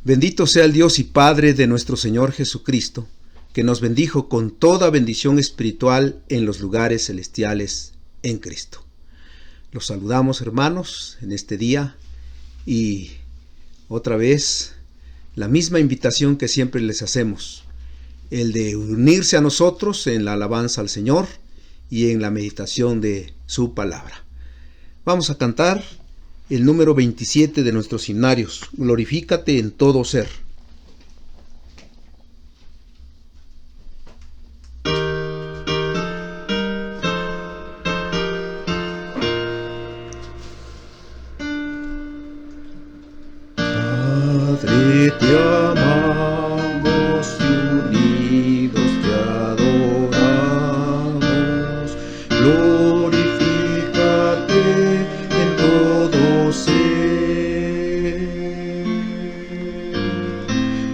Bendito sea el Dios y Padre de nuestro Señor Jesucristo, que nos bendijo con toda bendición espiritual en los lugares celestiales en Cristo. Los saludamos, hermanos, en este día y otra vez la misma invitación que siempre les hacemos, el de unirse a nosotros en la alabanza al Señor y en la meditación de su palabra. Vamos a cantar el número 27 de nuestros himnarios, Glorifícate en todo ser. Padre, te amamos y unidos te adoramos. Glorifícate en todo ser.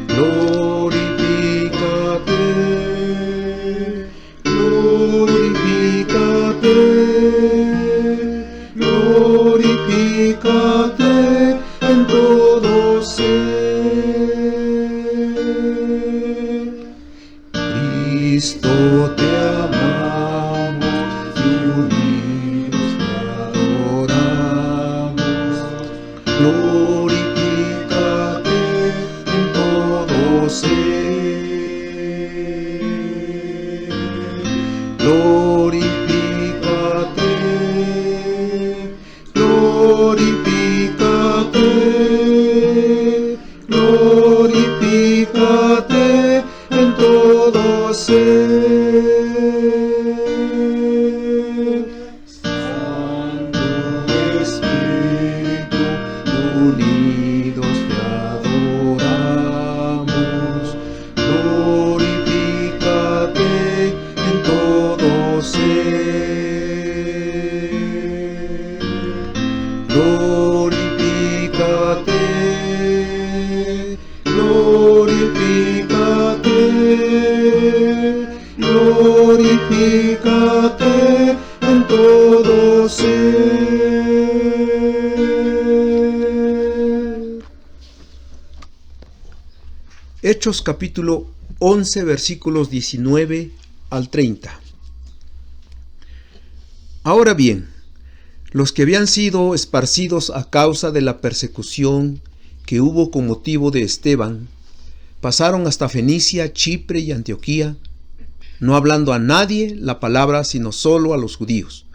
Glorifícate, glorifícate, glorifícate en todo ser. Cristo, te amamos y unidos te adoramos. Glorifícate en todo ser. Glorifícate, glorifícate, glorifícate en todo ser. Santo Espíritu, unidos te adoramos. Glorifícate en todo ser. Glorifícate, glorifícate, glorifícate en todo ser. Hechos capítulo 11 versículos 19 al 30. Ahora bien, los que habían sido esparcidos a causa de la persecución que hubo con motivo de Esteban, pasaron hasta Fenicia, Chipre y Antioquía, no hablando a nadie la palabra sino solo a los judíos.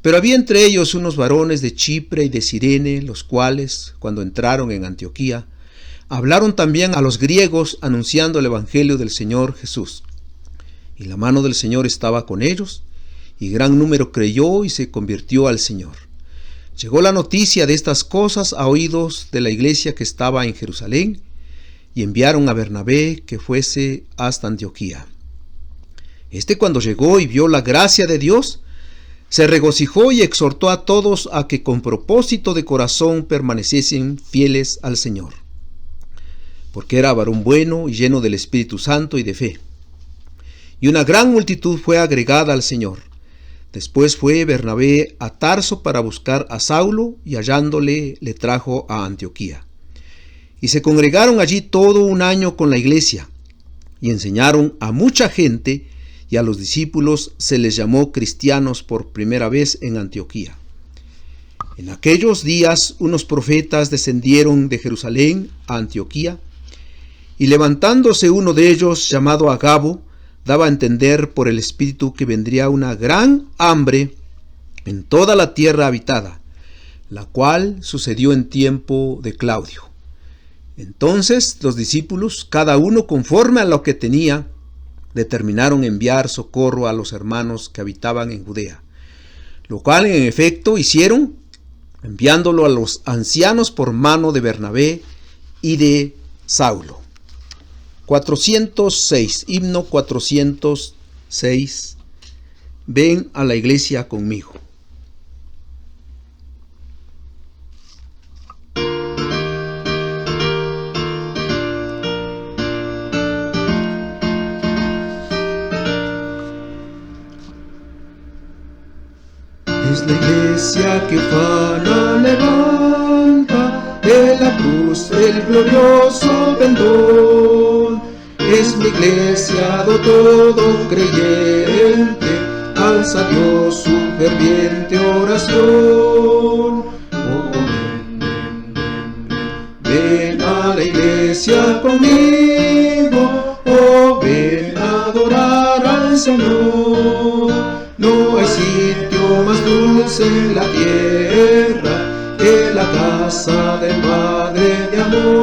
Pero había entre ellos unos varones de Chipre y de Cirene, los cuales, cuando entraron en Antioquía, hablaron también a los griegos anunciando el evangelio del Señor Jesús. Y la mano del Señor estaba con ellos, y gran número creyó y se convirtió al Señor. Llegó la noticia de estas cosas a oídos de la iglesia que estaba en Jerusalén, y enviaron a Bernabé que fuese hasta Antioquía. Este, cuando llegó y vio la gracia de Dios, se regocijó y exhortó a todos a que con propósito de corazón permaneciesen fieles al Señor, porque era varón bueno y lleno del Espíritu Santo y de fe. Y una gran multitud fue agregada al Señor. Después fue Bernabé a Tarso para buscar a Saulo, y hallándole le trajo a Antioquía. Y se congregaron allí todo un año con la iglesia, y enseñaron a mucha gente, y a los discípulos se les llamó cristianos por primera vez en Antioquía. En aquellos días unos profetas descendieron de Jerusalén a Antioquía, y levantándose uno de ellos, llamado Agabo, daba a entender por el Espíritu que vendría una gran hambre en toda la tierra habitada, la cual sucedió en tiempo de Claudio. Entonces los discípulos, cada uno conforme a lo que tenía, determinaron enviar socorro a los hermanos que habitaban en Judea, lo cual en efecto hicieron, enviándolo a los ancianos por mano de Bernabé y de Saulo. 406, himno 406. Ven a la iglesia conmigo. Es la iglesia que fana levanta de la cruz el el glorioso pendón. Es mi iglesia do todo creyente, alza a Dios su ferviente oración. Oh, ven a la iglesia conmigo, oh, ven a adorar al Señor. No hay sitio más dulce en la tierra que la casa del Padre de amor.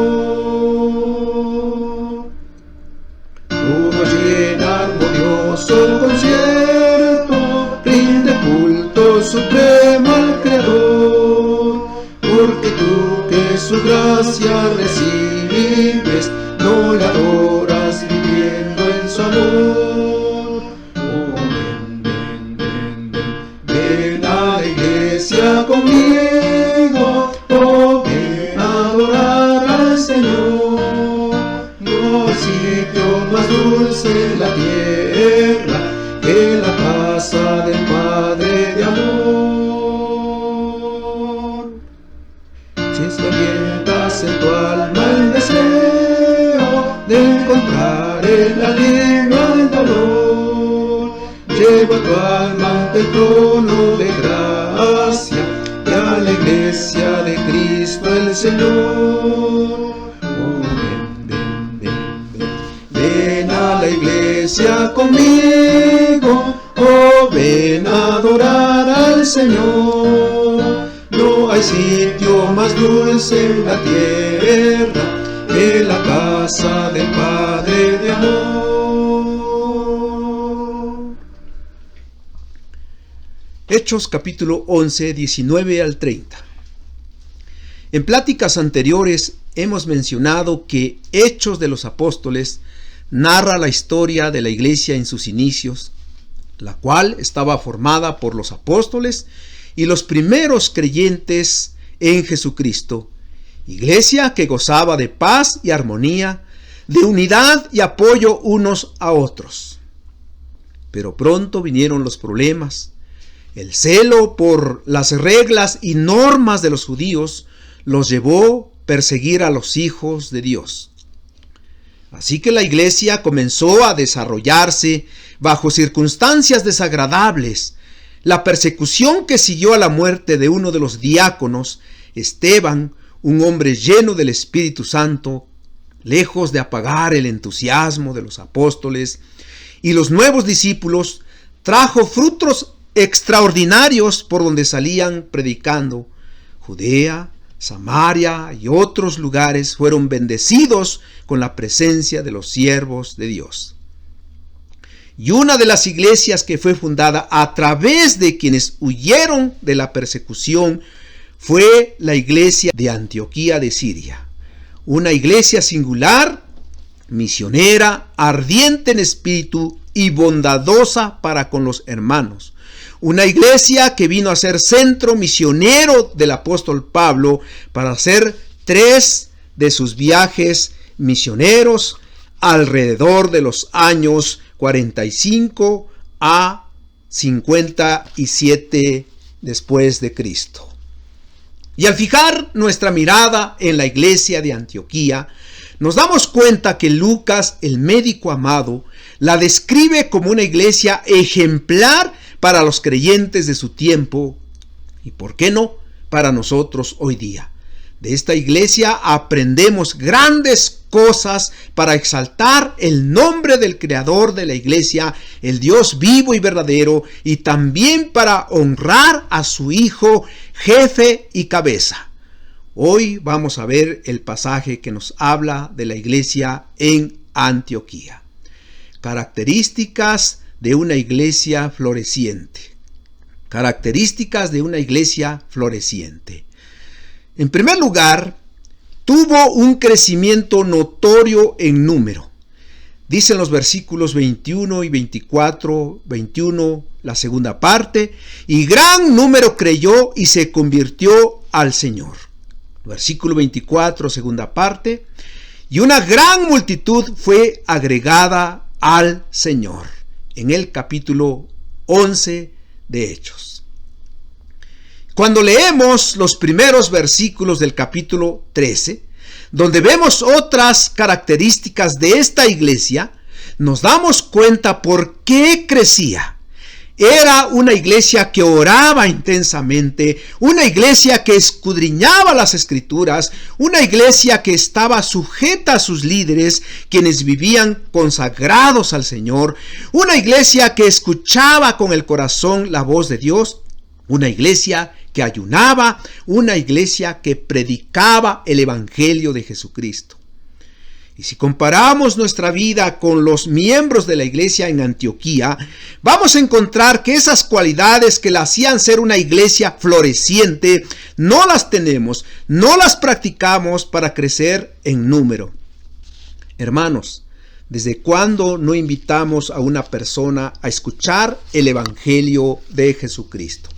Todo llena armonioso concierto, rinde culto supremo al Creador, porque tú que su gracia recibes, no le adoras viviendo en su amor. Oh, ven a la iglesia conmigo, oh, ven a adorar al Señor. No hay sitio más dulce en la tierra que la casa del Padre de amor. Si experimentas en tu alma el deseo de encontrar el alivio del dolor, lleva tu alma ante el trono de gracia y a la iglesia de Cristo el Señor. Oh, ven a la iglesia conmigo, oh, ven a adorar al Señor. No hay sitio más dulce en la tierra que la casa del Padre de amor. Hechos capítulo 11, 19 al 30. En pláticas anteriores hemos mencionado que Hechos de los Apóstoles narra la historia de la iglesia en sus inicios, la cual estaba formada por los apóstoles y los primeros creyentes en Jesucristo, iglesia que gozaba de paz y armonía, de unidad y apoyo unos a otros. Pero pronto vinieron los problemas. El celo por las reglas y normas de los judíos los llevó a perseguir a los hijos de Dios. Así que la iglesia comenzó a desarrollarse bajo circunstancias desagradables. La persecución que siguió a la muerte de uno de los diáconos, Esteban, un hombre lleno del Espíritu Santo, lejos de apagar el entusiasmo de los apóstoles y los nuevos discípulos, trajo frutos extraordinarios por donde salían predicando. Judea, Samaria y otros lugares fueron bendecidos con la presencia de los siervos de Dios. Y una de las iglesias que fue fundada a través de quienes huyeron de la persecución fue la iglesia de Antioquía de Siria. Una iglesia singular, misionera, ardiente en espíritu y bondadosa para con los hermanos. Una iglesia que vino a ser centro misionero del apóstol Pablo para hacer 3 de sus viajes misioneros alrededor de los años 45 a 57 después de Cristo. Y al fijar nuestra mirada en la iglesia de Antioquía, nos damos cuenta que Lucas, el médico amado, la describe como una iglesia ejemplar para los creyentes de su tiempo y, ¿por qué no?, para nosotros hoy día. De esta iglesia aprendemos grandes cosas para exaltar el nombre del Creador de la iglesia, el Dios vivo y verdadero, y también para honrar a su Hijo, jefe y cabeza. Hoy vamos a ver el pasaje que nos habla de la iglesia en Antioquía. Características de una iglesia floreciente. Características de una iglesia floreciente. En primer lugar, tuvo un crecimiento notorio en número. Dicen los versículos 21 y 24, 21, la segunda parte, y gran número creyó y se convirtió al Señor. Versículo 24, segunda parte, y una gran multitud fue agregada al Señor. En el capítulo 11 de Hechos. Cuando leemos los primeros versículos del capítulo 13, donde vemos otras características de esta iglesia, nos damos cuenta por qué crecía. Era una iglesia que oraba intensamente, una iglesia que escudriñaba las escrituras, una iglesia que estaba sujeta a sus líderes, quienes vivían consagrados al Señor, una iglesia que escuchaba con el corazón la voz de Dios, una iglesia que ayunaba, una iglesia que predicaba el evangelio de Jesucristo. Y si comparamos nuestra vida con los miembros de la iglesia en Antioquía, vamos a encontrar que esas cualidades que la hacían ser una iglesia floreciente, no las tenemos, no las practicamos para crecer en número. Hermanos, ¿desde cuándo no invitamos a una persona a escuchar el evangelio de Jesucristo?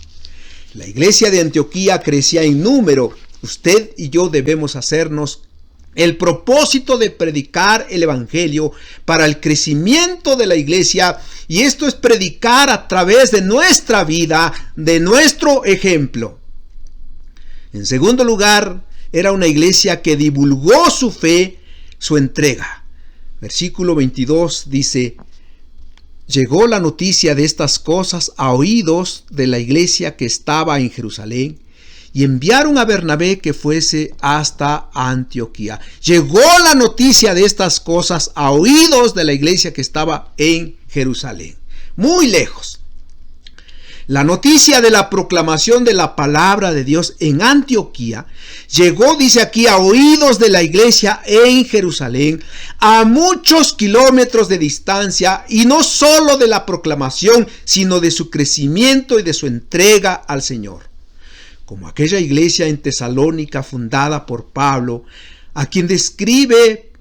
La iglesia de Antioquía crecía en número. Usted y yo debemos hacernos el propósito de predicar el evangelio para el crecimiento de la iglesia, y esto es predicar a través de nuestra vida, de nuestro ejemplo. En segundo lugar, era una iglesia que divulgó su fe, su entrega. Versículo 22 dice: llegó la noticia de estas cosas a oídos de la iglesia que estaba en Jerusalén, y enviaron a Bernabé que fuese hasta Antioquía. Llegó la noticia de estas cosas a oídos de la iglesia que estaba en Jerusalén, muy lejos. La noticia de la proclamación de la palabra de Dios en Antioquía llegó, dice aquí, a oídos de la iglesia en Jerusalén, a muchos kilómetros de distancia, y no solo de la proclamación, sino de su crecimiento y de su entrega al Señor. Como aquella iglesia en Tesalónica fundada por Pablo, a quien describe: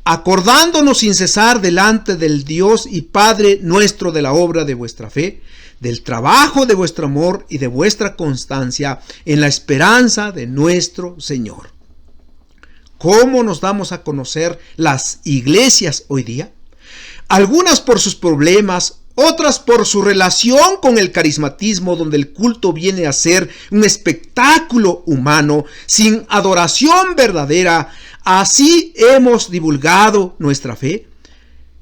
acordándonos sin cesar delante del Dios y Padre nuestro de la obra de vuestra fe, del trabajo de vuestro amor y de vuestra constancia en la esperanza de nuestro Señor. ¿Cómo nos damos a conocer las iglesias hoy día? Algunas por sus problemas, otras por su relación con el carismatismo, donde el culto viene a ser un espectáculo humano sin adoración verdadera. Así hemos divulgado nuestra fe.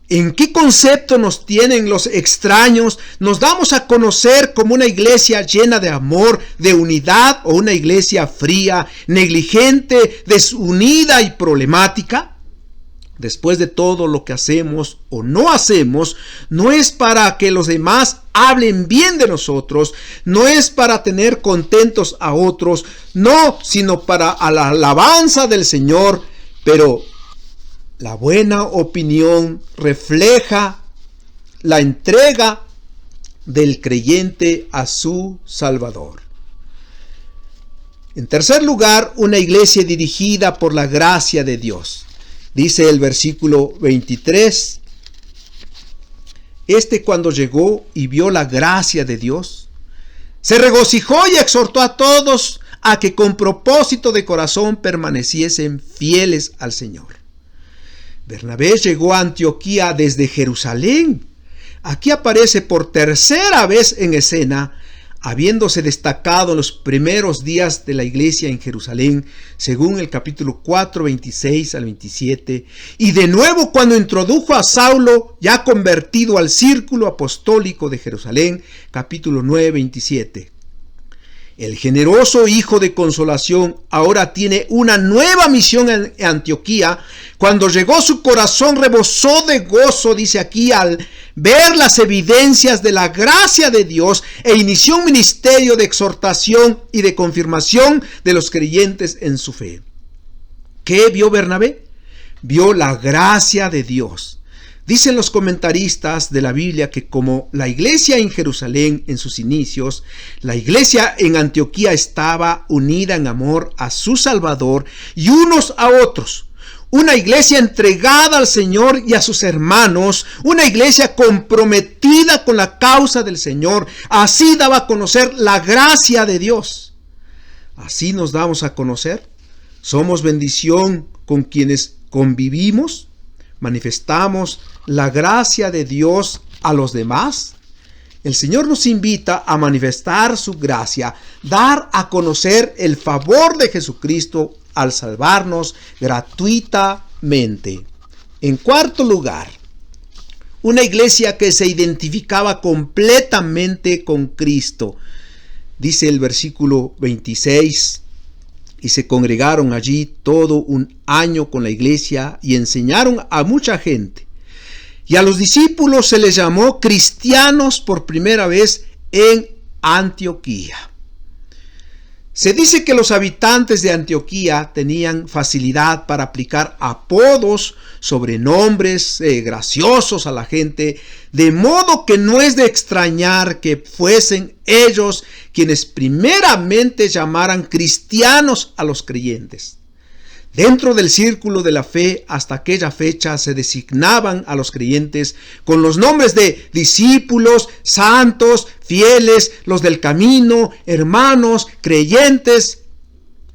¿En qué concepto nos tienen los extraños? ¿Nos damos a conocer como una iglesia llena de amor, de unidad, o una iglesia fría, negligente, desunida y problemática? Después de todo lo que hacemos o no hacemos, no es para que los demás hablen bien de nosotros, no es para tener contentos a otros, no, sino para la alabanza del Señor. Pero la buena opinión refleja la entrega del creyente a su Salvador. En tercer lugar, una iglesia dirigida por la gracia de Dios. Dice el versículo 23: cuando llegó y vio la gracia de Dios, se regocijó y exhortó a todos a que con propósito de corazón permaneciesen fieles al Señor. Bernabé llegó a Antioquía desde Jerusalén. Aquí aparece por tercera vez en escena, habiéndose destacado en los primeros días de la iglesia en Jerusalén, según el capítulo 4, 26 al 27, y de nuevo cuando introdujo a Saulo, ya convertido al círculo apostólico de Jerusalén, capítulo 9, 27. El generoso hijo de consolación ahora tiene una nueva misión en Antioquía. Cuando llegó, su corazón rebosó de gozo, dice aquí, al ver las evidencias de la gracia de Dios, e inició un ministerio de exhortación y de confirmación de los creyentes en su fe. ¿Qué vio Bernabé? Vio la gracia de Dios. Dicen los comentaristas de la Biblia que como la iglesia en Jerusalén en sus inicios, la iglesia en Antioquía estaba unida en amor a su Salvador y unos a otros. Una iglesia entregada al Señor y a sus hermanos, una iglesia comprometida con la causa del Señor. Así daba a conocer la gracia de Dios. Así nos damos a conocer. Somos bendición con quienes convivimos. Manifestamos la gracia de Dios a los demás. El Señor nos invita a manifestar su gracia, dar a conocer el favor de Jesucristo al salvarnos gratuitamente. En cuarto lugar, una iglesia que se identificaba completamente con Cristo. Dice el versículo 26, y se congregaron allí todo un año con la iglesia y enseñaron a mucha gente. Y a los discípulos se les llamó cristianos por primera vez en Antioquía. Se dice que los habitantes de Antioquía tenían facilidad para aplicar apodos, sobrenombres graciosos a la gente, de modo que no es de extrañar que fuesen ellos quienes primeramente llamaran cristianos a los creyentes. Dentro del círculo de la fe, hasta aquella fecha se designaban a los creyentes con los nombres de discípulos, santos, fieles, los del camino, hermanos, creyentes.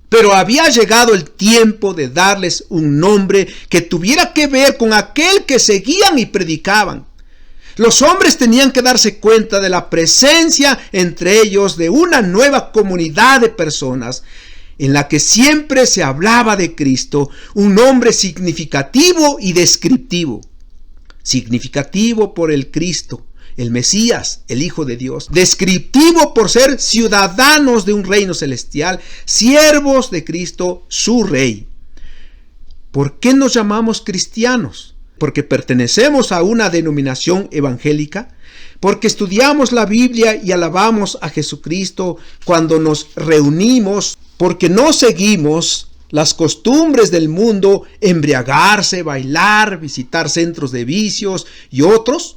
Pero había llegado el tiempo de darles un nombre que tuviera que ver con aquel que seguían y predicaban. Los hombres tenían que darse cuenta de la presencia entre ellos de una nueva comunidad de personas en la que siempre se hablaba de Cristo, un nombre significativo y descriptivo. Significativo por el Cristo, el Mesías, el Hijo de Dios. Descriptivo por ser ciudadanos de un reino celestial, siervos de Cristo, su Rey. ¿Por qué nos llamamos cristianos? Porque pertenecemos a una denominación evangélica, porque estudiamos la Biblia y alabamos a Jesucristo cuando nos reunimos, porque no seguimos las costumbres del mundo, embriagarse, bailar, visitar centros de vicios y otros.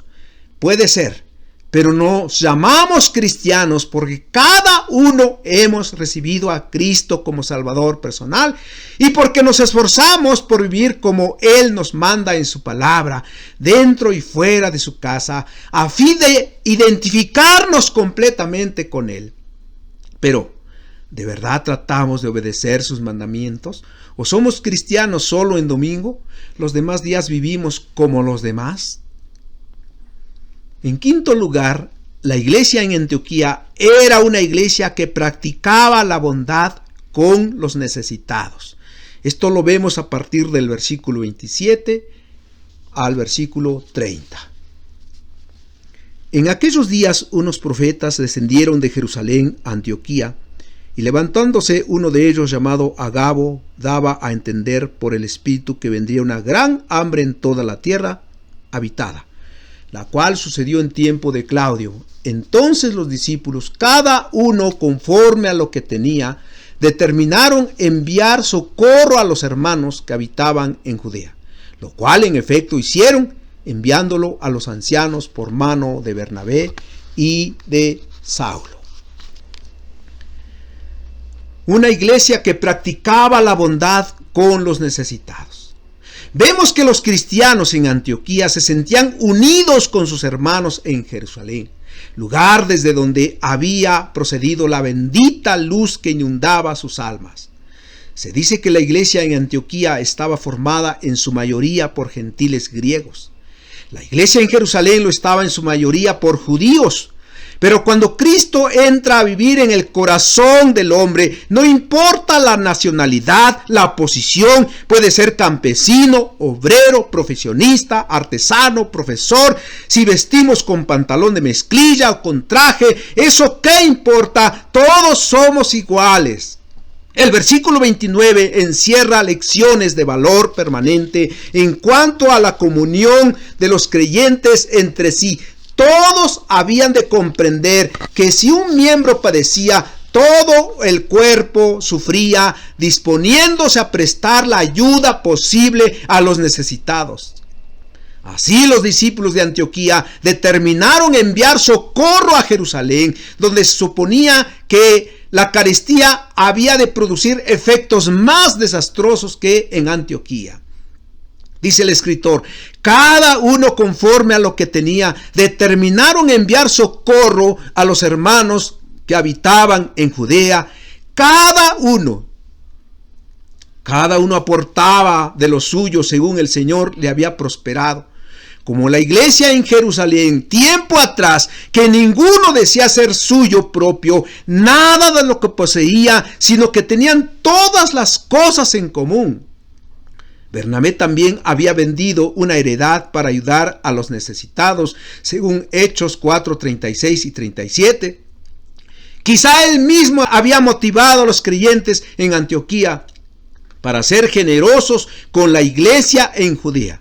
Puede ser, pero nos llamamos cristianos porque cada uno hemos recibido a Cristo como Salvador personal y porque nos esforzamos por vivir como Él nos manda en su palabra, dentro y fuera de su casa, a fin de identificarnos completamente con Él. Pero, ¿de verdad tratamos de obedecer sus mandamientos? ¿O somos cristianos solo en domingo? ¿Los demás días vivimos como los demás? En quinto lugar, la iglesia en Antioquía era una iglesia que practicaba la bondad con los necesitados. Esto lo vemos a partir del versículo 27 al versículo 30. En aquellos días unos profetas descendieron de Jerusalén a Antioquía, y levantándose uno de ellos llamado Agabo, daba a entender por el Espíritu que vendría una gran hambre en toda la tierra habitada, la cual sucedió en tiempo de Claudio. Entonces los discípulos, cada uno conforme a lo que tenía, determinaron enviar socorro a los hermanos que habitaban en Judea, lo cual en efecto hicieron, enviándolo a los ancianos por mano de Bernabé y de Saulo. Una iglesia que practicaba la bondad con los necesitados. Vemos que los cristianos en Antioquía se sentían unidos con sus hermanos en Jerusalén, lugar desde donde había procedido la bendita luz que inundaba sus almas. Se dice que la iglesia en Antioquía estaba formada en su mayoría por gentiles griegos. La iglesia en Jerusalén lo estaba en su mayoría por judíos. Pero cuando Cristo entra a vivir en el corazón del hombre, no importa la nacionalidad, la posición, puede ser campesino, obrero, profesionista, artesano, profesor, si vestimos con pantalón de mezclilla o con traje, ¿eso qué importa? Todos somos iguales. El versículo 29 encierra lecciones de valor permanente en cuanto a la comunión de los creyentes entre sí. Todos habían de comprender que si un miembro padecía, todo el cuerpo sufría, disponiéndose a prestar la ayuda posible a los necesitados. Así los discípulos de Antioquía determinaron enviar socorro a Jerusalén, donde se suponía que la carestía había de producir efectos más desastrosos que en Antioquía. Dice el escritor, cada uno conforme a lo que tenía, determinaron enviar socorro a los hermanos que habitaban en Judea. Cada uno aportaba de lo suyo según el Señor le había prosperado. como la iglesia en Jerusalén, tiempo atrás, que ninguno decía ser suyo propio, nada de lo que poseía, sino que tenían todas las cosas en común. Bernabé también había vendido una heredad para ayudar a los necesitados, según Hechos 4, 36 y 37. Quizá él mismo había motivado a los creyentes en Antioquía para ser generosos con la iglesia en Judea.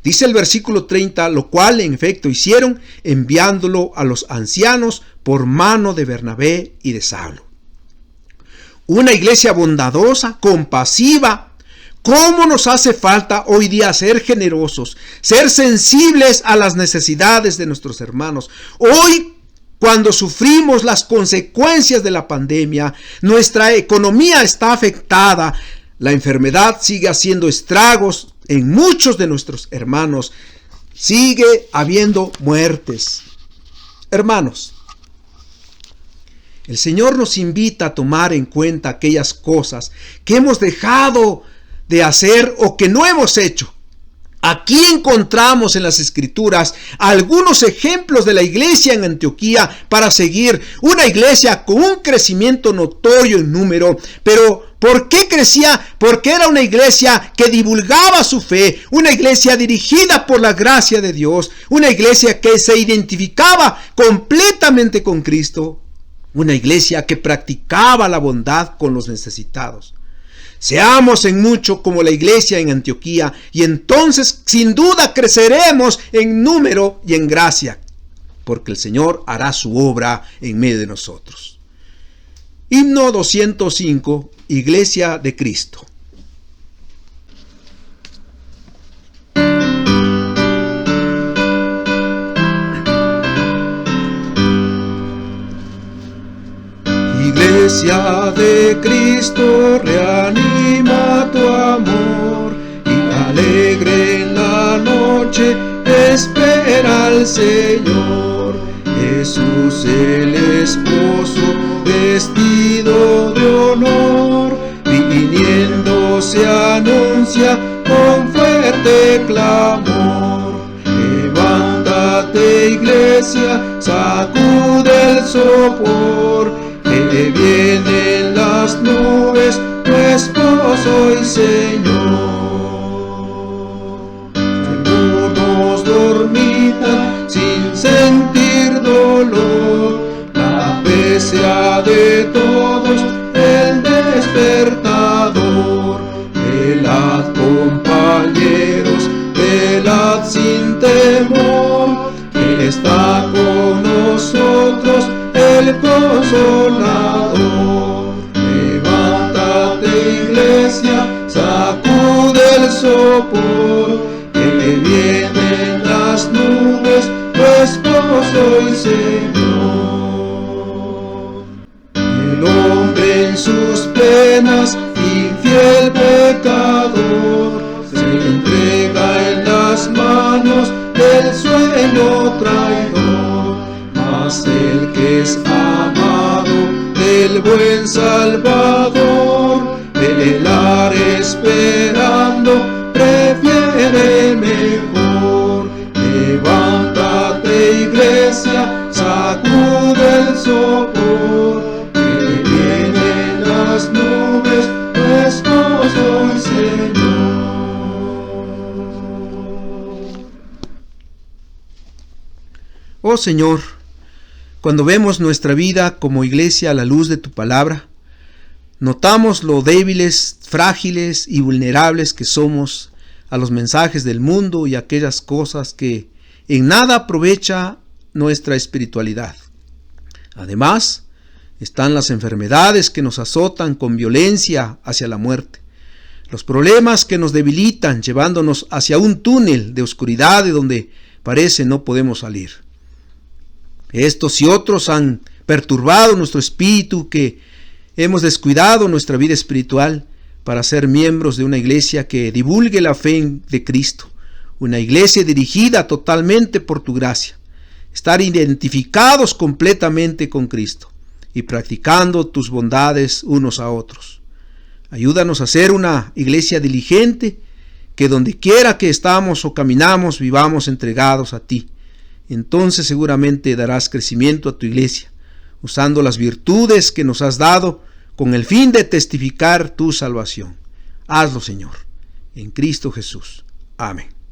Dice el versículo 30, lo cual en efecto hicieron, enviándolo a los ancianos por mano de Bernabé y de Saulo. Una iglesia bondadosa, compasiva. ¿Cómo nos hace falta hoy día ser generosos, ser sensibles a las necesidades de nuestros hermanos? Hoy, cuando sufrimos las consecuencias de la pandemia, nuestra economía está afectada, la enfermedad sigue haciendo estragos en muchos de nuestros hermanos, sigue habiendo muertes. Hermanos, el Señor nos invita a tomar en cuenta aquellas cosas que hemos dejado de hacer o que no hemos hecho. Aquí encontramos en las Escrituras algunos ejemplos de la iglesia en Antioquía para seguir, una iglesia con un crecimiento notorio en número, pero ¿por qué crecía? Porque era una iglesia que divulgaba su fe, una iglesia dirigida por la gracia de Dios, una iglesia que se identificaba completamente con Cristo, una iglesia que practicaba la bondad con los necesitados. Seamos en mucho como la iglesia en Antioquía y entonces sin duda creceremos en número y en gracia, porque el Señor hará su obra en medio de nosotros. Himno 205, Iglesia de Cristo. Iglesia de Cristo, reanima tu amor y alegre en la noche espera al Señor. Jesús el esposo vestido de honor, viniendo se anuncia con fuerte clamor. Levántate, iglesia, sacude el sopor, que viene en las nubes tu esposo y Señor. Algunos dormitan sin sentir dolor, la fe sea de todos el despertador. Velad, compañeros, velad sin temor, que está con nosotros el Consolador. Levántate, iglesia, sacude el sopor, que viene en las nubes tu esposo y Señor. El hombre en sus penas, infiel pecador, se entrega en las manos del sueño traidor. Mas el que es amado del buen Salvador, velar esperando prefiere mejor. Levántate, iglesia, sacude el sopor, que viene en las nubes tu esposo y Señor. Oh Señor, cuando vemos nuestra vida como iglesia a la luz de tu palabra, notamos lo débiles, frágiles y vulnerables que somos a los mensajes del mundo y aquellas cosas que en nada aprovecha nuestra espiritualidad. Además, están las enfermedades que nos azotan con violencia hacia la muerte, los problemas que nos debilitan llevándonos hacia un túnel de oscuridad de donde parece no podemos salir. Estos y otros han perturbado nuestro espíritu, que hemos descuidado nuestra vida espiritual para ser miembros de una iglesia que divulgue la fe de Cristo, una iglesia dirigida totalmente por tu gracia, estar identificados completamente con Cristo y practicando tus bondades unos a otros. Ayúdanos a ser una iglesia diligente que donde quiera que estamos o caminamos, vivamos entregados a ti. Entonces seguramente darás crecimiento a tu iglesia, usando las virtudes que nos has dado con el fin de testificar tu salvación. Hazlo, Señor, en Cristo Jesús. Amén.